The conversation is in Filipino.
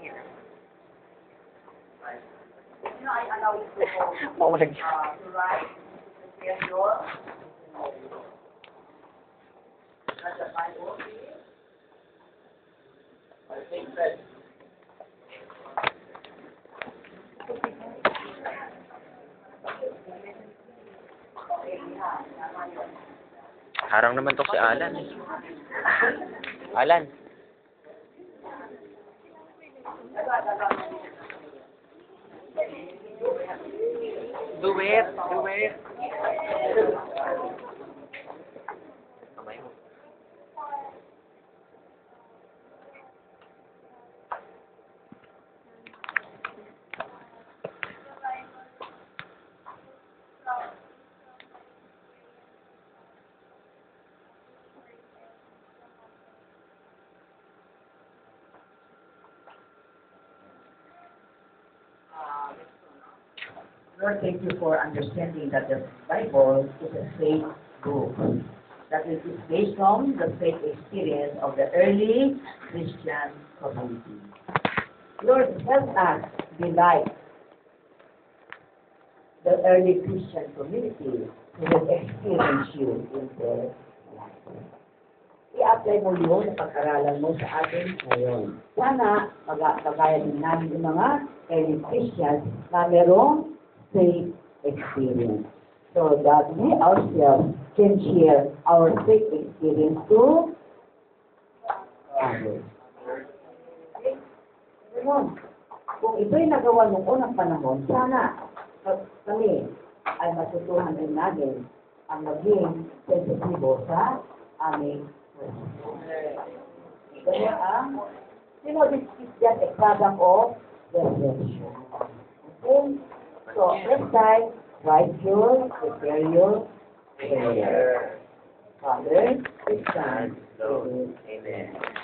You know, I allow you to Mawalag to write the schedule. That's the Bible. I think that Harang naman to si Alan. Alan. Do it. Do it. Kamay mo. Lord, thank you for understanding that the Bible is a faith book. That it is based on the faith experience of the early Christian community. Lord, help us be like the early Christian community who have experienced you in their life. I-apply mo yun sa pag-aralan mo sa atin ngayon. Sana magkakaya din namin yung mga early Christians na merong faith experience. So that we ourselves can share our faith experience to others. Ngayon, kung ito'y nagawa noong unang panahon, sana kami ay matutuhan din natin ang maging sensitibo sa aming ganyan ang, this is just a product of reflection. Okay? So, next time, write your, prepare your prayer. Father, Son, Lord. Amen.